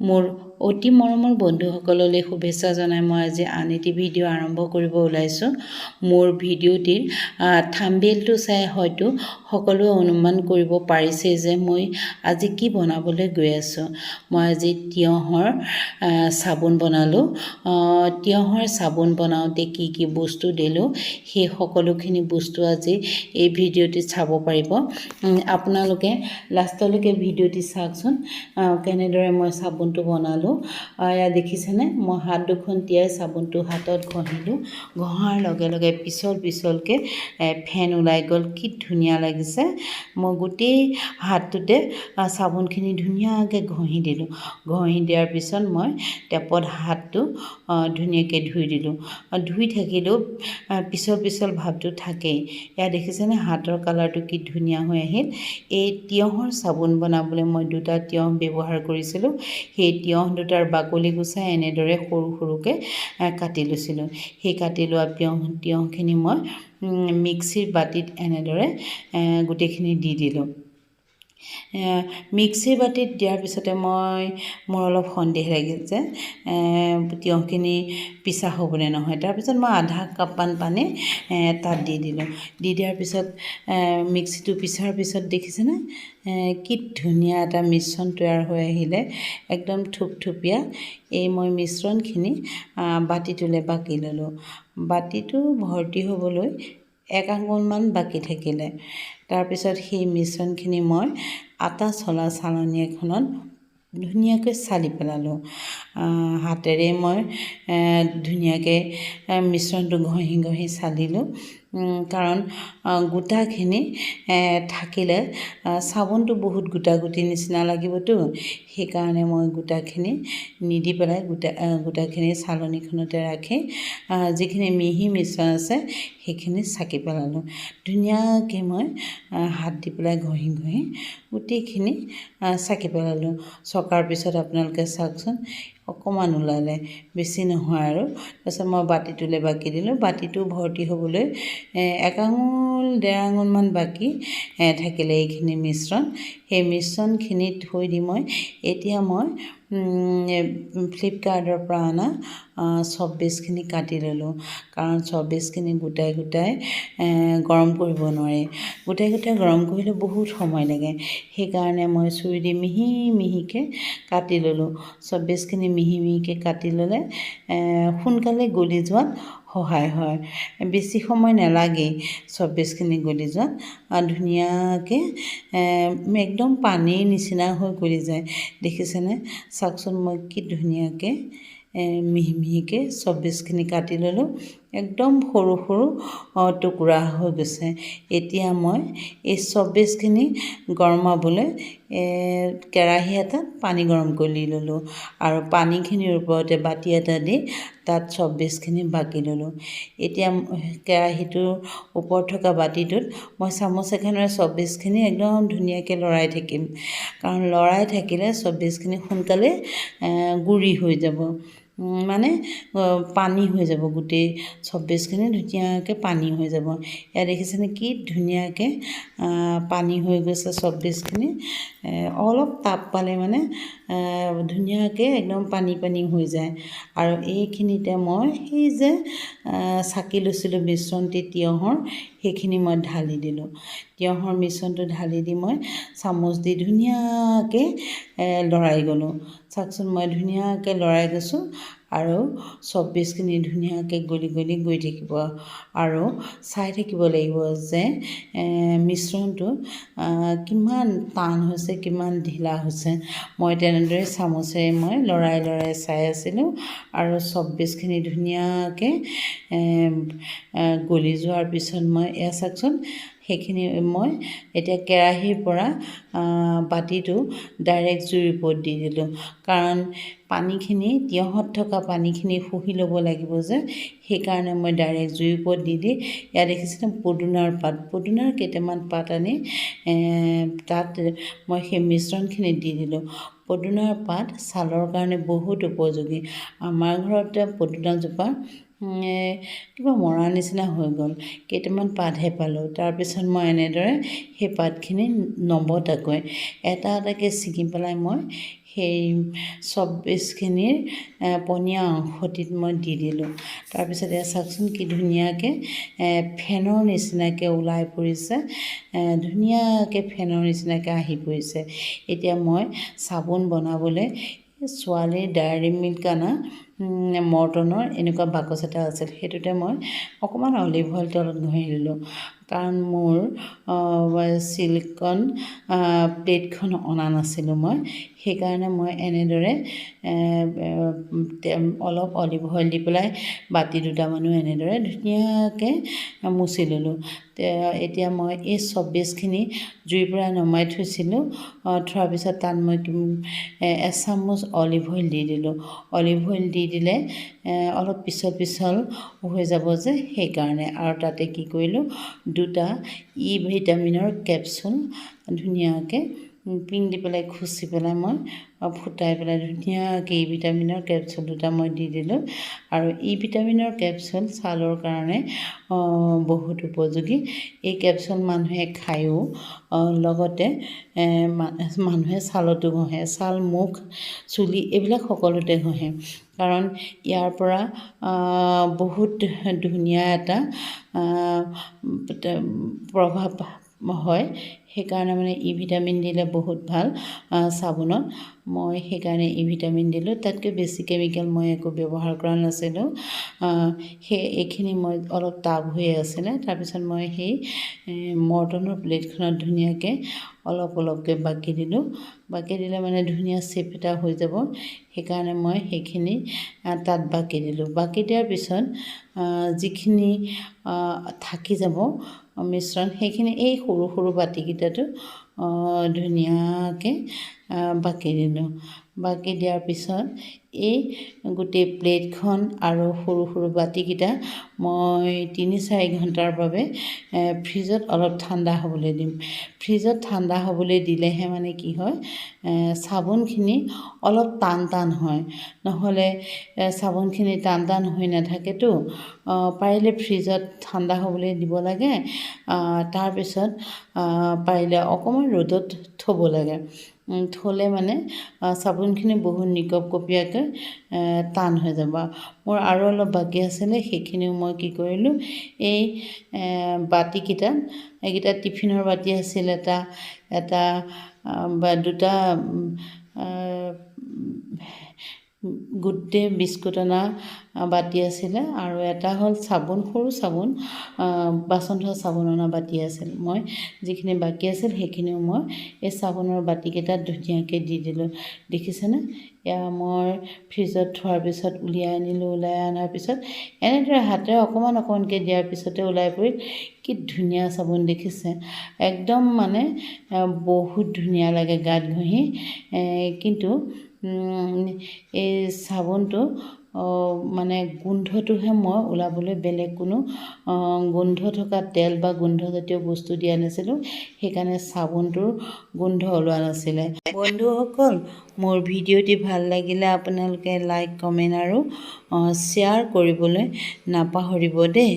মোৰ অতি মৰমৰ বন্ধুসকললৈ শুভেচ্ছা জনাই মই আজি আন এটি ভিডিঅ' আৰম্ভ কৰিব ওলাইছোঁ। মোৰ ভিডিঅ'টিৰ থাম্বনেইলটো চাই হয়তো সকলোৱে অনুমান কৰিব পাৰিছে যে মই আজি কি বনাবলৈ গৈ আছোঁ। মই আজি তিয়ঁহৰ চাবোন বনালোঁ। তিয়ঁহৰ চাবোন বনাওঁতে কি কি বস্তু দিলোঁ সেই সকলোখিনি বস্তু আজি এই ভিডিঅ'টিত চাব পাৰিব। আপোনালোকে লাষ্টলৈকে ভিডিঅ'টি চাওকচোন কেনেদৰে মই চাবোনটো বনালোঁ। এয়া দেখিছেনে, মই হাত দুখন তিয়াই চাবোনটো হাতত ঘঁহিলোঁ। ঘঁহাৰ লগে লগে পিছলকৈ ফেন ওলাই গ'ল। কি ধুনীয়া লাগিছে। মই গোটেই হাতটোতে চাবোনখিনি ধুনীয়াকৈ ঘঁহি দিলোঁ। ঘঁহি দিয়াৰ পিছত মই টেপত হাতটো ধুনীয়াকৈ ধুই দিলোঁ। ধুই থাকিলেও পিছল ভাৱটো থাকেই। এয়া দেখিছেনে হাতৰ কালাৰটো কি ধুনীয়া হৈ আহিল। এই তিয়ঁহৰ চাবোন বনাবলৈ মই 2টা তিয়ঁহ ব্যৱহাৰ কৰিছিলোঁ। সেই তিয়ঁহ দুটাৰ বাকলি গুচাই এনেদৰে সৰু সৰুকৈ কাটি লৈছিলোঁ। সেই কাটি লোৱা তিয়ঁহখিনি মই মিক্সিৰ বাতিত এনেদৰে গোটেইখিনি দি দিলোঁ। মিক্সিৰ বাতিত দিয়াৰ পিছতে মোৰ অলপ সন্দেহ লাগিল যে তিয়ঁহখিনি পিছা হ'বনে নহয়। তাৰপিছত মই আধা কাপমান পানী তাত দি দিলোঁ। দি দিয়াৰ পিছত মিক্সিটো পিছাৰ পিছত দেখিছেনে কি ধুনীয়া এটা মিশ্ৰণ তৈয়াৰ হৈ আহিলে, একদম থুপথুপীয়া। এই মই মিশ্ৰণখিনি বাতিটোলৈ বাকি ল'লোঁ। বাতিটো ভৰ্তি হ'বলৈ 1 আঙুলমান বাকী থাকিলে। তাৰপিছত সেই মিশ্ৰণখিনি মই আটা চলা চালনী এখনত ধুনীয়াকৈ চালি পেলালোঁ। হাতেৰে মই ধুনীয়াকৈ মিশ্ৰণটো ঘঁহি চালিলোঁ। কাৰণ গোটাখিনি থাকিলে চাবোনটো বহুত গোটা নিচিনা লাগিবতো। সেইকাৰণে মই গোটাখিনি নিদি পেলাই গোটাখিনি চালনীখনতে ৰাখি যিখিনি মিহি মিশ্ৰণ আছে সেইখিনি চাকি পেলালোঁ। ধুনীয়াকৈ মই হাত দি পেলাই ঘঁহি গোটেইখিনি চাকি পেলালোঁ। চকাৰ পিছত আপোনালোকে চাওকচোন অকণমান ওলালে, বেছি নহয় আৰু। তাৰপিছত মই বাতিটোলৈ বাকি দিলোঁ। বাতিটো ভৰ্তি হ'বলৈ 1 আঙুল 1.5 আঙুলমান বাকী থাকিলে এইখিনি মিশ্ৰণ। সেই মিশ্ৰণখিনি থৈ দি এতিয়া মই ফ্লিপকাৰ্টৰ পৰা অনা চপবেছখিনি কাটি ল'লোঁ। কাৰণ চপবেছখিনি গোটাই গৰম কৰিব নোৱাৰি। গোটাই গৰম কৰিলে বহুত সময় লাগে। সেইকাৰণে মই চুৰি দি মিহিকৈ কাটি ল'লোঁ। চপবেছখিনি মিহিকৈ কাটি ল'লে সোনকালে গলি যোৱাত সহায় হয়। বেছি সময় নালাগেই চপবেছখিনি গলি যোৱাত। ধুনীয়াকৈ একদম পানীৰ নিচিনা হৈ গলি যায়। দেখিছেনে, চাওকচোন মই কি ধুনীয়াকৈ মিহিকৈ চপবেছখিনি কাটি ল'লোঁ। একদম সৰু টুকুৰা হৈ গৈছে। এতিয়া মই এই চপবেছখিনি গৰমাবলৈ কেৰাহী এটাত পানী গৰম কৰি ল'লোঁ আৰু পানীখিনিৰ ওপৰতে বাতি এটা দি তাত চপবেছখিনি বাকি ল'লোঁ। এতিয়া কেৰাহীটোৰ ওপৰত থকা বাতিটোত মই চামুচ এখনেৰে চপবেছখিনি একদম ধুনীয়াকৈ লৰাই থাকিম। কাৰণ লৰাই থাকিলে চপবেছখিনি সোনকালে গুৰি হৈ যাব, মানে পানী হৈ যাব। গোটেই চপবেছখিনি ধুনীয়াকৈ পানী হৈ যাব। এয়া দেখিছেনে কি ধুনীয়াকৈ পানী হৈ গৈছে চপবেছখিনি। অলপ তাপ পালে মানে ধুনীয়াকৈ একদম পানী হৈ যায়। আৰু এইখিনিতে মই সেই যে চাকি লৈছিলোঁ মিশ্ৰণটি তিয়ঁহৰ, সেইখিনি মই ঢালি দিলোঁ। তিয়ঁহৰ মিশ্ৰণটো ঢালি দি মই চামুচ দি ধুনীয়াকৈ লৰাই গ'লোঁ। চাওকচোন মই ধুনীয়াকৈ লৰাই গৈছোঁ আৰু চপবেছখিনি ধুনীয়াকৈ গলি গৈ থাকিব। আৰু চাই থাকিব লাগিব যে মিশ্ৰণটো কিমান টান হৈছে, কিমান ঢিলা হৈছে। মই তেনেদৰে চামুচেৰে মই লৰাই চাই আছিলোঁ। আৰু চপবেছখিনি ধুনীয়াকৈ গলি যোৱাৰ পিছত মই এয়া চাওকচোন সেইখিনি মই এতিয়া কেৰাহীৰ পৰা বাতিটো ডাইৰেক্ট জুইৰ ওপৰত দি দিলোঁ। কাৰণ পানীখিনি তিয়ঁহত থকা পানীখিনি শুহি ল'ব লাগিব যে, সেইকাৰণে মই ডাইৰেক্ট জুইৰ ওপৰত দি ইয়াত দেখিছেনে পদুনাৰ কেইটামান পাত আনি তাত মই সেই মিশ্ৰণখিনি দি দিলোঁ। পদুনাৰ পাত ছালৰ কাৰণে বহুত উপযোগী। আমাৰ ঘৰতে পদুনাজোপা কিবা মৰা নিচিনা হৈ গ'ল। কেইটামান পাতহে পালোঁ। তাৰপিছত মই এনেদৰে সেই পাতখিনি নবটাকৈ এটা এটাকৈ ছিঙি পেলাই মই সেই চব্বিছখিনিৰ পনীয়া অংশটিত মই দি দিলোঁ। তাৰপিছত এয়া চাওকচোন কি ধুনীয়াকৈ ফেনৰ নিচিনাকৈ ওলাই পৰিছে, ধুনীয়াকৈ ফেনৰ নিচিনাকৈ আহি পৰিছে। এতিয়া মই চাবোন বনাবলৈ ছোৱালীৰ ডায়েৰী মিল্ক আনা মৰ্টনৰ এনেকুৱা বাকচ এটা আছিল, সেইটোতে মই অকণমান অলিভ অইল তলত ঘঁহি দিলোঁ। কাৰণ মোৰ ছিলিকন প্লেটখন অনা নাছিলোঁ মই, সেইকাৰণে মই এনেদৰে অলপ অলিভ অইল দি পেলাই বাতি দুটামানো এনেদৰে ধুনীয়াকৈ মুচি ল'লোঁ। এতিয়া মই এই চব্বিছখিনি জুইৰ পৰা নমাই থৈছিলোঁ, থোৱাৰ পিছত তাত মই এচামুচ অলিভ অইল দি দিলোঁ। অলিভ অইল দি দিলে অলপ পিছল পিছল হৈ যাব যে, সেইকাৰণে। আৰু তাতে কি কৰিলোঁ, দুটা ই ভিটামিনৰ কেপচুল ধুনীয়াকৈ পিন দি পেলাই খুচি পেলাই মই ফুটাই পেলাই ধুনীয়াকৈ ই ভিটামিনৰ কেপচুল দুটা মই দি দিলোঁ। আৰু ই ভিটামিনৰ কেপচুল ছালৰ কাৰণে বহুত উপযোগী। এই কেপচুল মানুহে খায়ো, লগতে মানুহে ছালতো ঘঁহে, ছাল, মুখ, চুলি এইবিলাক সকলোতে ঘঁহে। কাৰণ ইয়াৰ পৰা বহুত ধুনীয়া এটা প্ৰভাৱ হয়। সেইকাৰণে মানে ই ভিটামিন দিলে বহুত ভাল চাবোনত। মই সেইকাৰণে ই ভিটামিন দিলোঁ। তাতকৈ বেছি কেমিকেল মই একো ব্যৱহাৰ কৰা নাছিলোঁ। এইখিনি মই অলপ টাব হৈ আছিলে। তাৰপিছত মই সেই মৰ্টনৰ প্লেটখনত ধুনীয়াকৈ অলপ অলপকৈ বাকি দিলোঁ। বাকি দিলে মানে ধুনীয়া চেপ এটা হৈ যাব, সেইকাৰণে মই সেইখিনি তাত বাকি দিলোঁ। বাকি দিয়াৰ পিছত যিখিনি থাকি যাব মিশ্ৰণ, সেইখিনি এই সৰু সৰু বাতিকেইটাতো ধুনীয়াকৈ বাকি দিলোঁ। বাকি দিয়াৰ পিছত এই গোটেই প্লেটখন আৰু সৰু সৰু বাতিকেইটা মই ৩-৪ ঘণ্টাৰ বাবে ফ্ৰিজত অলপ ঠাণ্ডা হ'বলৈ দিম। ফ্ৰিজত ঠাণ্ডা হ'বলৈ দিলেহে মানে কি হয়, চাবোনখিনি অলপ টান টান হয়। নহ'লে চাবোনখিনি টান টান হৈ নাথাকেতো। পাৰিলে ফ্ৰিজত ঠাণ্ডা হ'বলৈ দিব লাগে। তাৰপিছত পাৰিলে অকণমান ৰ'দত থ'ব লাগে। থ'লে মানে চাবোনখিনি বহুত নিকপকপীয়াকৈ টান হৈ যাব। মোৰ আৰু অলপ বাকী আছিলে, সেইখিনিও মই কি কৰিলোঁ, এই বাতিকেইটাত, এইকেইটা টিফিনৰ বাতি আছিল এটা বা দুটা গুড ডে বিস্কুট অনা বাতি আছিলে, আৰু এটা হ'ল চাবোন, সৰু চাবোন, বাচন ধোৱা চাবোন অনা বাতি আছিল। মই যিখিনি বাকী আছিল সেইখিনিও মই এই চাবোনৰ বাতিকেইটাত ধুনীয়াকৈ দি দিলোঁ। দেখিছেনে? এয়া মই ফ্ৰিজত থোৱাৰ পিছত উলিয়াই আনিলোঁ। ওলাই অনাৰ পিছত এনেদৰে হাতেৰে অকণমান অকণমানকৈ দিয়াৰ পিছতে ওলাই পৰিল। কি ধুনীয়া চাবোন দেখিছে? একদম মানে বহুত ধুনীয়া লাগে গাত ঘঁহি। কিন্তু এই চাবোনটো মানে গোন্ধটোহে মই ওলাবলৈ, বেলেগ কোনো গোন্ধ থকা তেল বা গোন্ধজাতীয় বস্তু দিয়া নাছিলোঁ, সেইকাৰণে চাবোনটোৰ গোন্ধ ওলোৱা নাছিলে। বন্ধুসকল, মোৰ ভিডিঅ'টি ভাল লাগিলে আপোনালোকে লাইক, কমেণ্ট আৰু শ্বেয়াৰ কৰিবলৈ নাপাহৰিব দেই।